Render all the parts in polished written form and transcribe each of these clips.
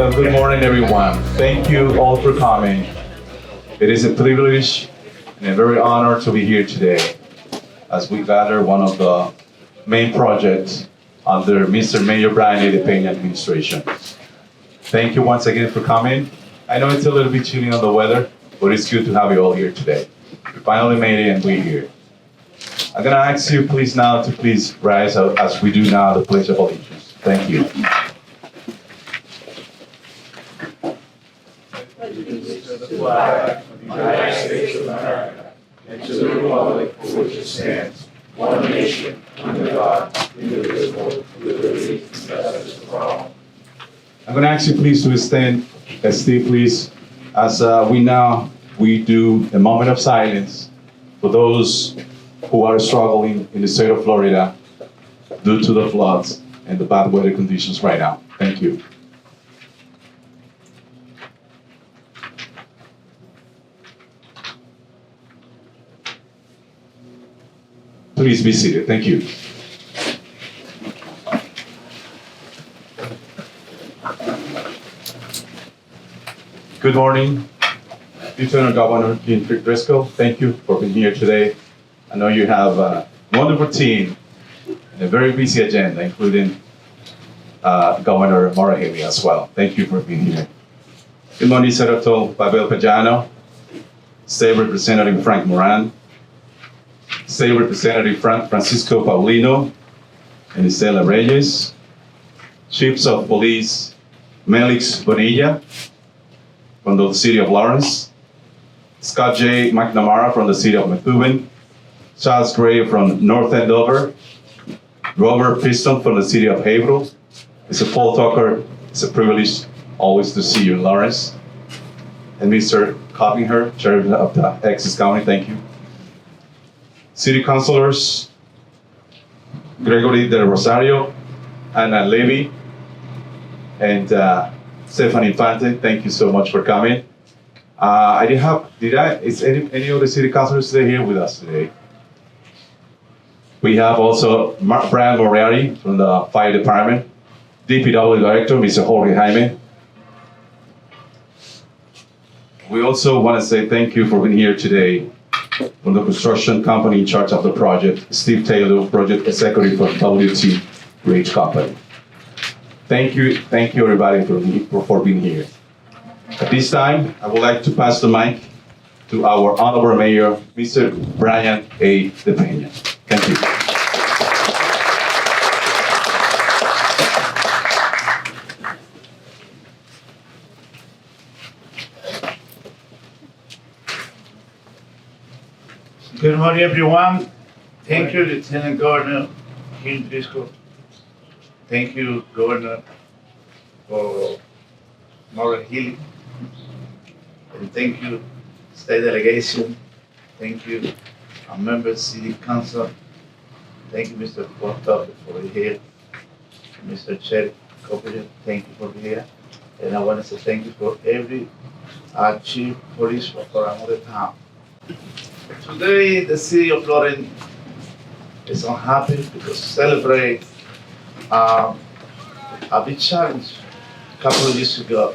Well, good morning, everyone. Thank you all for coming. It is a privilege and a very honor to be here today as we gather one of the main projects under Mr. Mayor Brian A. De Peña administration. Thank you once again for coming. I know it's a little bit chilly on the weather, but it's good to have you all here today. We finally made it and we're here. I'm gonna ask you please now to please rise as we do now the Pledge of Allegiance. Thank you. To the flag of the United States of America and to the republic for which it stands, one nation, under God, indivisible, with liberty and justice for all. I'm gonna ask you please to stand, Steve, please, as we do a moment of silence for those who are struggling in the state of Florida due to the floods and the bad weather conditions right now. Thank you. Please be seated. Thank you. Good morning, Lieutenant Governor Jean Driscoll. Thank you for being here today. I know you have a wonderful team and a very busy agenda, including Governor Maura Haley as well. Thank you for being here. Good morning, Senator Pavel Pajano, State Representative Frank Moran, State Representative Francisco Paulino and Estela Reyes, Chiefs of Police Melix Bonilla from the City of Lawrence, Scott J. McNamara from the City of Methuen, Charles Gray from North Andover, Robert Piston from the City of Haverhill. Mr. Paul Tucker, it's a privilege always to see you in Lawrence. And Mr. Coppinger, Sheriff of the Essex County, thank you. City Councilors, Gregory Del Rosario, Ana Levy, and Stephanie Infante, thank you so much for coming. Is any of the City Councilors today here with us today? We have also Brian Moriarty from the Fire Department, DPW Director, Mr. Jorge Jaime. We also want to say thank you for being here today from the construction company in charge of the project, Steve Taylor, Project Executive for WT Bridge Company. Thank you everybody for being here. At this time, I would like to pass the mic to our Honorable Mayor, Mr. Brian A. De Peña. Thank you. Good morning, everyone. Thank you, Lieutenant Governor Jean Driscoll. Thank you, Governor, for Maura Healy. And thank you, State Delegation. Thank you, our members, City Council. Thank you, Mr. Paul Tucker, for being here. Mr. Sheriff Coppinger, thank you for being here. And I want to say thank you for every chief police for another town. Today, the city of Lawrence is unhappy because celebrate a big challenge a couple of years ago.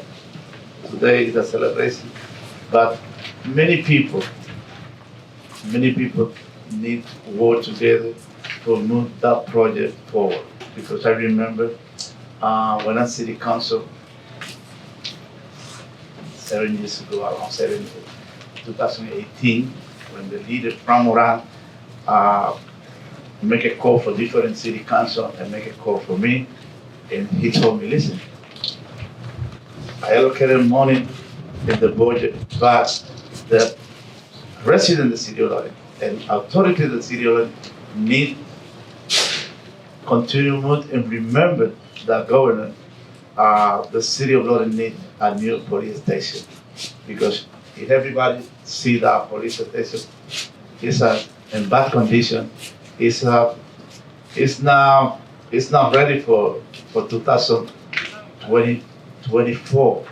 Today is a celebration, but many people need to work together to move that project forward. Because I remember when I city council 7 years ago, around 2018, when the leader from Moran make a call for different city council and make a call for me, and he told me, listen, I allocated money in the budget, but the resident of the city of Lawrence and authority of the city of Lawrence need continue move and remember that governor, the city of Lawrence need a new police station, because if everybody see that police station is in bad condition, it's not ready for 2024,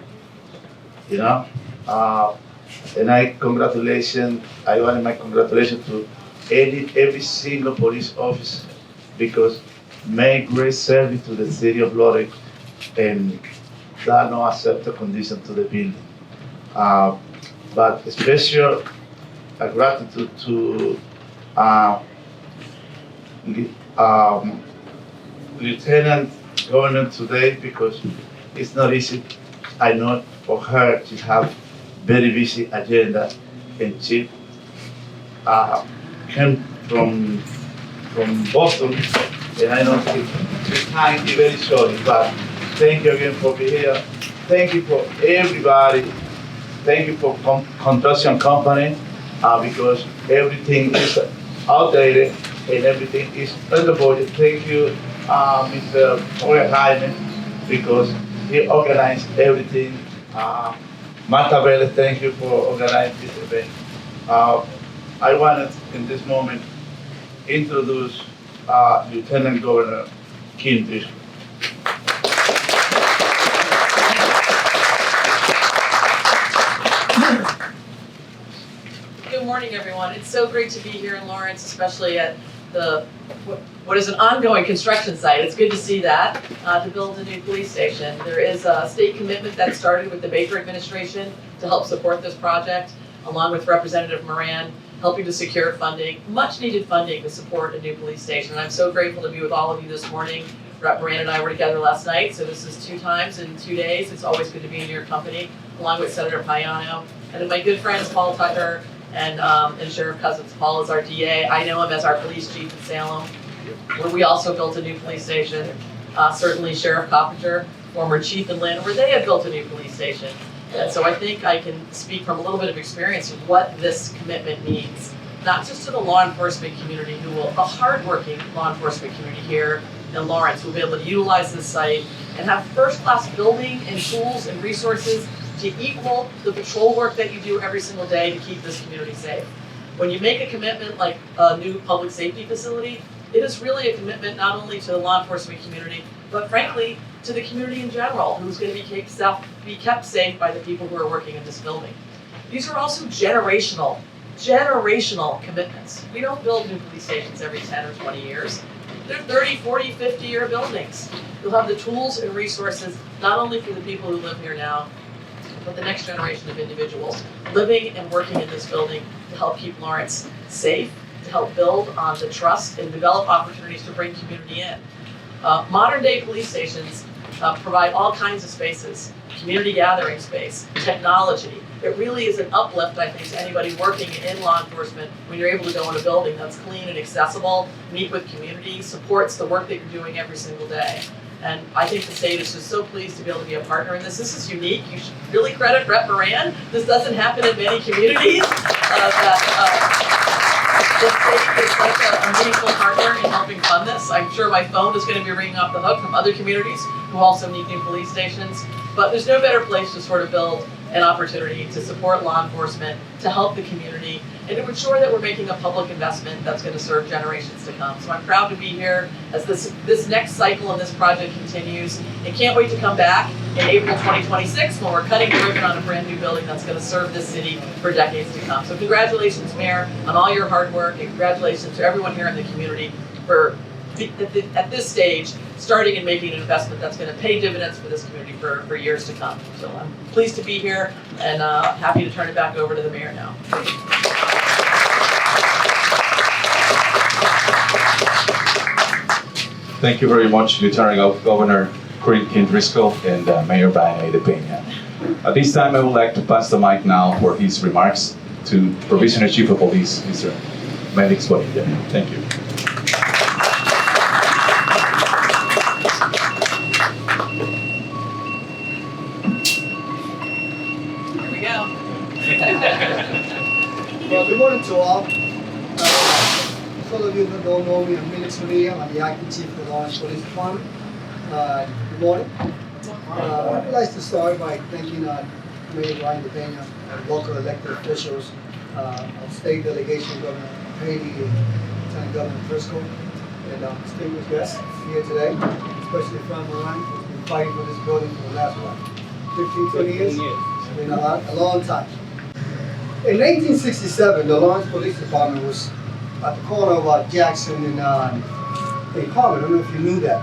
you know. And I want my congratulations to every single police officer, because make great service to the city of Lawrence, and there are no acceptable conditions to the building. But special gratitude to Li- Lieutenant Governor today because it's not easy. I know for her to have very busy agenda and she came from Boston and I know the time is very short, but thank you again for being here. Thank you for everybody. Thank you for construction company because everything is outdated and everything is under budget. Thank you, Mr. Moya Jaime, because he organized everything. Marta Vélez, thank you for organizing this event. I wanted in this moment introduce Lieutenant Governor Kim Driscoll. Good morning, everyone. It's so great to be here in Lawrence, especially at what is an ongoing construction site. It's good to see that, to build a new police station. There is a state commitment that started with the Baker administration to help support this project, along with Representative Moran, helping to secure funding, much needed funding to support a new police station. And I'm so grateful to be with all of you this morning. Rep. Moran and I were together last night, so this is 2 times in 2 days. It's always good to be in your company, along with Senator Payano, and then my good friends Paul Tucker and Sheriff Cousins. Paul is our DA. I know him as our police chief in Salem, where we also built a new police station. Certainly Sheriff Coppinger, former chief in Lynn, where they have built a new police station. And so I think I can speak from a little bit of experience of what this commitment means, not just to the law enforcement community the hardworking law enforcement community here in Lawrence will be able to utilize this site and have first-class building and tools and resources to equal the patrol work that you do every single day to keep this community safe. When you make a commitment like a new public safety facility, it is really a commitment not only to the law enforcement community, but frankly, to the community in general, who's going to be kept safe by the people who are working in this building. These are also generational commitments. We don't build new police stations every 10 or 20 years. They're 30, 40, 50-year buildings. You'll have the tools and resources, not only for the people who live here now, but the next generation of individuals living and working in this building to help keep Lawrence safe, to help build on the trust and develop opportunities to bring community in. Modern day police stations provide all kinds of spaces, community gathering space, technology. It really is an uplift, I think, to anybody working in law enforcement when you're able to go in a building that's clean and accessible, meet with community, supports the work that you're doing every single day. And I think the state is just so pleased to be able to be a partner in this. This is unique. You should really credit Rep. Moran. This doesn't happen in many communities. The state is such a meaningful partner in helping fund this. I'm sure my phone is going to be ringing off the hook from other communities who also need new police stations. But there's no better place to sort of build an opportunity to support law enforcement, to help the community, and to ensure that we're making a public investment that's going to serve generations to come. So I'm proud to be here as this next cycle and this project continues, and can't wait to come back in April 2026 when we're cutting the ribbon on a brand new building that's going to serve this city for decades to come. So congratulations, Mayor, on all your hard work, and congratulations to everyone here in the community for, at this stage, starting and making an investment that's going to pay dividends for this community for years to come. So I'm pleased to be here and happy to turn it back over to the mayor now. Thank you very much, Lieutenant Governor Kim Driscoll and Mayor Brian A. Pena. At this time, I would like to pass the mic now for his remarks to Provisional Chief of Police, Mr. Melix Bonilla. Thank you. Here we go. Well, good morning to all. Some of you that don't know me, I'm Melix Bonilla. I'm the acting chief of the Lawrence Police Department. Good morning. I'd like to start by thanking Mayor Brian Pena and local elected officials, our state delegation, Governor Haley, Lieutenant Governor Driscoll, and distinguished guests here today, especially from Moran, who's been fighting for this building for the last, 15, 20 years? It's been a long time. In 1967, the Lawrence Police Department was at the corner of Jackson and Palmer. I don't know if you knew that.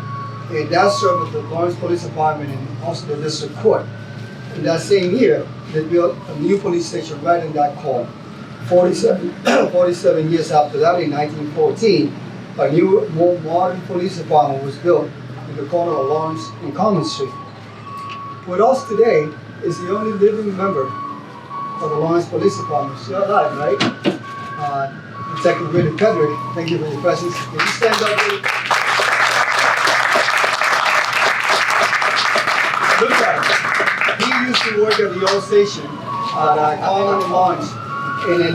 and that served at the Lawrence Police Department and also the district court. In that same year, they built a new police station right in that corner. 47 years after that, in 1914, a new, more modern police department was built in the corner of Lawrence and Common Street. With us today is the only living member of the Lawrence Police Department. Still alive, right? Detective Willie Pedrick, thank you for your presence. Can you stand up, Willie? Look at him. He used to work at the old station at Common and Lawrence. And then,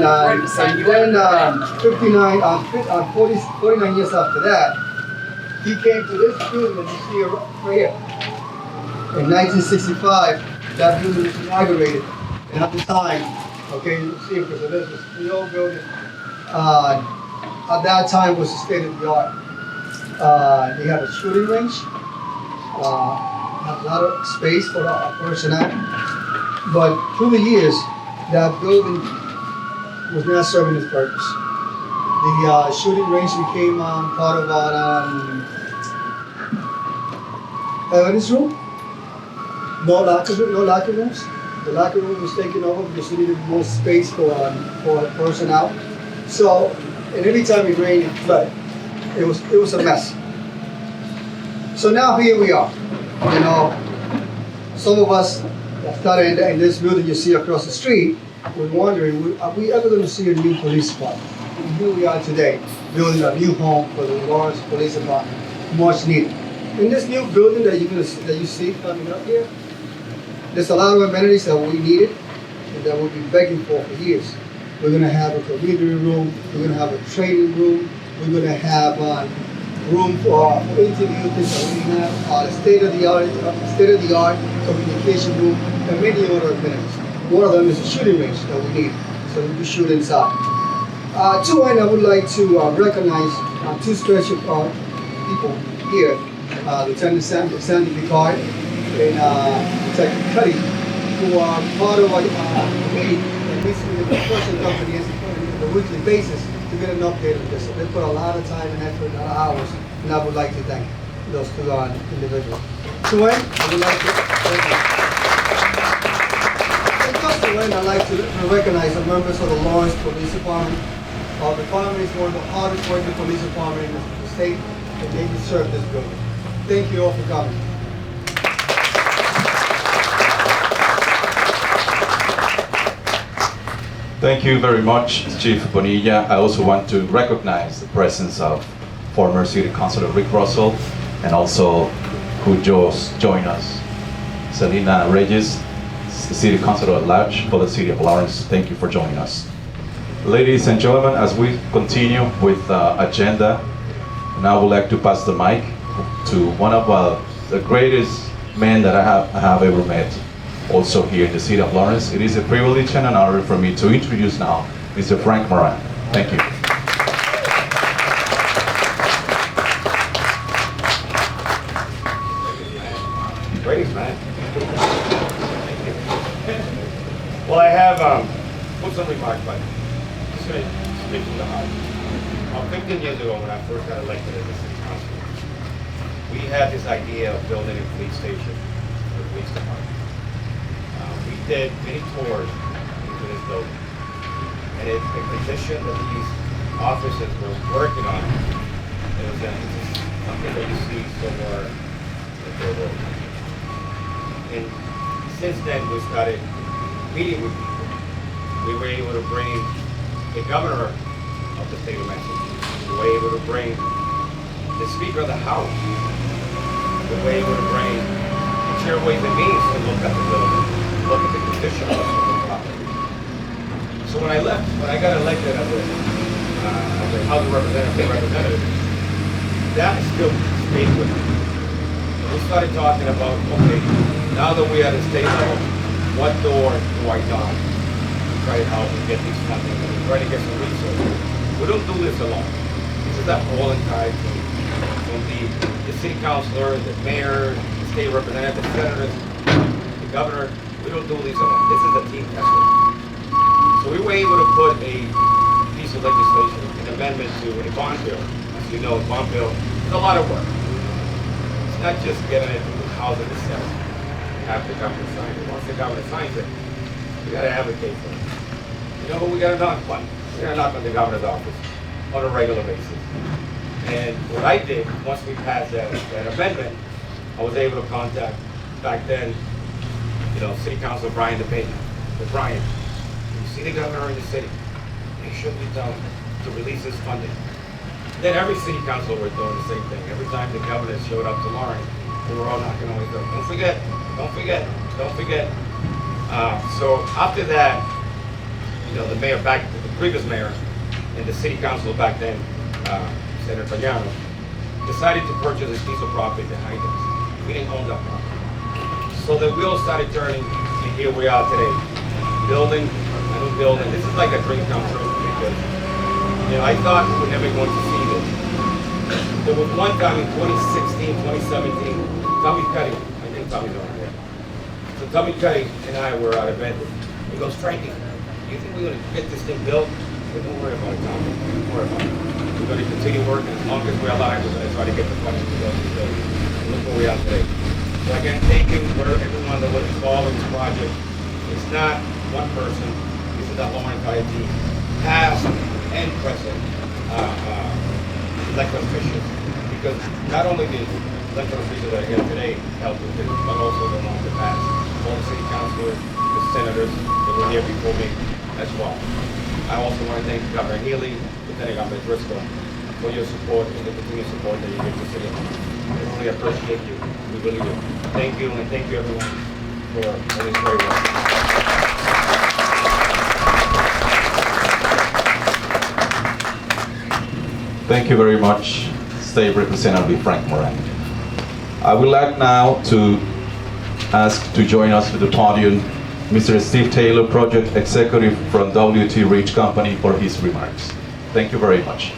49 years after that, he came to this building that you see right here. In 1965, that building was inaugurated. And at the time, okay, you see, because of this, the old building, at that time was the state of the art. They had a shooting range, had a lot of space for our personnel. But through the years, that building was not serving its purpose. The shooting range became part of our evidence room. No locker rooms. The locker room was taken over because we needed more space for personnel. So, and every time it rained, it flooded. It was a mess. So now here we are. You know, some of us that started in this building you see across the street, we're wondering, are we ever going to see a new police department? And here we are today, building a new home for the Lawrence Police Department, much needed. In this new building that you see coming up here, there's a lot of amenities that we needed and that we've been begging for years. We're going to have a community room, we're going to have a training room, we're going to have room for interview, things that we have, state-of-the-art communication room, and many other amenities. One of them is a shooting range that we need, so we can shoot inside. To end, I would like to recognize two special people here, Lieutenant Sandy Picard and Detective Cuddy, who are part of our committee that meets with the construction company on a weekly basis to get an update on this. So they put a lot of time and effort, a lot of hours, and I would like to thank those two individuals. To end, I would like to thank you. And I'd like to recognize the members of the Lawrence Police Department. The department is one of the hardest working police departments in the state, and they deserve this building. Thank you all for coming. Thank you very much, Chief Bonilla. I also want to recognize the presence of former City Councilor Rick Russell and also who just joined us, Selena Reyes, the City Councilor at large for the City of Lawrence. Thank you for joining us. Ladies and gentlemen, as we continue with the agenda, now I would like to pass the mic to one of the greatest men that I have ever met, also here in the City of Lawrence. It is a privilege and an honor for me to introduce now Mr. Frank Moran. Thank you. Great, man. Well, I have put some remarks, but just going to speak from the heart. 15 years ago, when I first got elected as a city councilor, we had this idea of building a police station for the police department. We did many tours into this building, and it's the condition that these officers were working on. It was something that you see somewhere in the world. And since then, we started meeting with people. We were able to bring the governor of the state of Massachusetts. We were able to bring the Speaker of the House. We were able to bring the Chair of Ways and Means to look at the building, look at the condition of the property. So when I got elected as a House of Representative, that still stayed with me. We started talking about, okay, now that we're at the state level, what door do I knock to try to help and get these funding and try to get some resources? We don't do this alone. This is that all in time from the city councilor, the mayor, the state representative, the senators, the governor. We don't do these alone. This is a team effort. So we were able to put a piece of legislation, an amendment to a bond bill. As you know, a bond bill is a lot of work. not just getting it through the House and the Senate. Have the governor sign it. Once the governor signs it, we gotta advocate for it. You know who we gotta knock on? We gotta knock on the governor's office on a regular basis. And what I did, once we passed that amendment, I was able to contact, back then, City Councilor Brian DePena. But Brian, you see the governor in the city, you shouldn't be telling him to release his funding. Then every city councilor were doing the same thing. Every time the governor showed up to Lawrence, we were all knocking on his door. Don't forget, don't forget, don't forget. So after that, the mayor the previous mayor, and the city council back then, Senator Pagano, decided to purchase this piece of property behind us. We didn't own that property. So the wheels started turning, and here we are today. Building, a new building. This is like a dream come true because, I thought we were never going to see this. There was one time in 2016, 2017, Tommy Cuddy, I think Tommy's on here. So Tommy Cuddy and I were at a event. He goes, Frankie, you think we're going to get this thing built? But don't worry about it, Tommy. Don't worry about it. We're going to continue working. As long as we're alive, we're going to try to get the funding to build this building. And look where we are today. So again, thank you for everyone that was involved in this project. It's not one person. This is the whole entire team. Past and present elected officials. Because not only the elected officials that are here today help with this, but also the ones that passed. All the city councilors, the senators that were here before me as well. I also want to thank Governor Healy, Lieutenant Governor Driscoll, for your support and the continued support that you give to City Hall. We really appreciate you. We really do. Thank you, and thank you everyone for this great work. Thank you very much, State Representative Frank Moran. I would like now to ask to join us to the podium Mr. Steve Taylor, Project Executive from WT Reach Company, for his remarks. Thank you very much.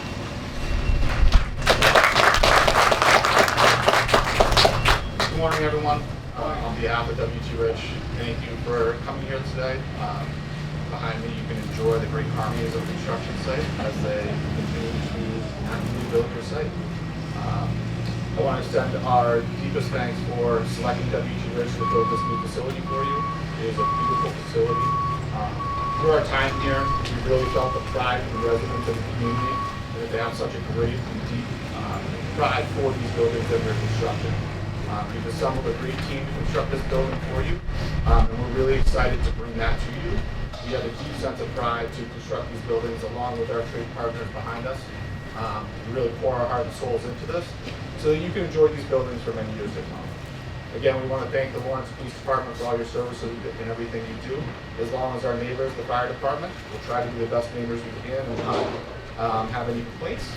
Good morning, everyone. On behalf of WT Rich, thank you for coming here today. Behind me, you can enjoy the great harmonies of the construction site as they continue to actively build your site. I want to extend our deepest thanks for selecting WT Rich to build this new facility for you. It is a beautiful facility. Through our time here, we really felt the pride of the residents of the community that they have such a great and deep pride for these buildings that we're constructing. We've assembled a great team to construct this building for you, and we're really excited to bring that to you. We have a deep sense of pride to construct these buildings along with our trade partners behind us. We really pour our heart and souls into this so that you can enjoy these buildings for many years to come. Again, we want to thank the Lawrence Police Department for all your services and everything you do. As long as our neighbors, the fire department, we'll try to be the best neighbors we can and not have any complaints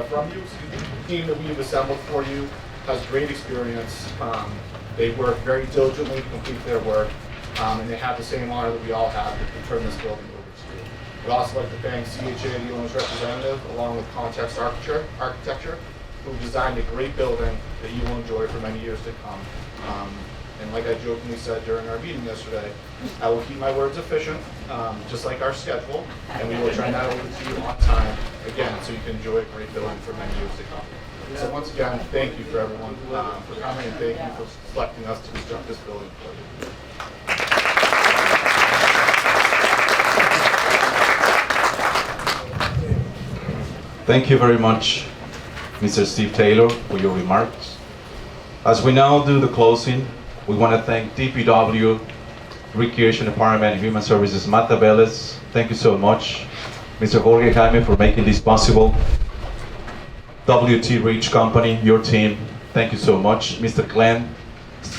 from you. The team that we've assembled for you has great experience. They work very diligently to complete their work, and they have the same honor that we all have to turn this building over to you. We'd also like to thank CHA, the owner's representative, along with Context Architecture, who designed a great building that you will enjoy for many years to come. And like I jokingly said during our meeting yesterday, I will keep my words efficient, just like our schedule, and we will try that over to you on time, again, so you can enjoy a great building for many years to come. So once again, thank you for everyone for coming, and thank you for selecting us to construct this building for you. Thank you very much, Mr. Steve Taylor, for your remarks. As we now do the closing, we want to thank DPW, Recreation Department, and Human Services, Marta Velez. Thank you so much. Mr. Jorge Jaime for making this possible. WT Reach Company, your team, thank you so much. Mr. Glenn,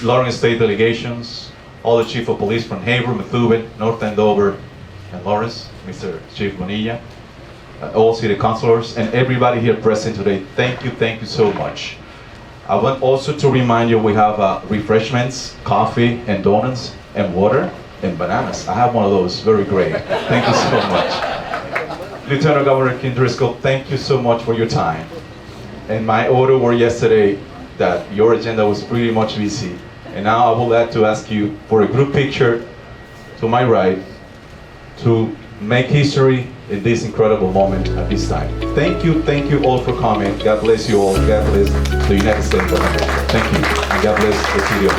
Lawrence State Delegations, all the Chief of Police from Haver, Methuen, North Andover, and Lawrence, Mr. Chief Bonilla, all city councilors, and everybody here present today. Thank you so much. I want also to remind you we have refreshments, coffee and donuts and water and bananas. I have one of those, very great. Thank you so much. Lieutenant Governor Kim Driscoll, thank you so much for your time. And my order were yesterday that your agenda was pretty much busy. And now I would like to ask you for a group picture to my right to make history in this incredible moment at this time. Thank you all for coming. God bless you all. God bless the United States of America. Thank you, and God bless the city of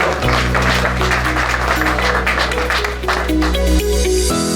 Lawrence.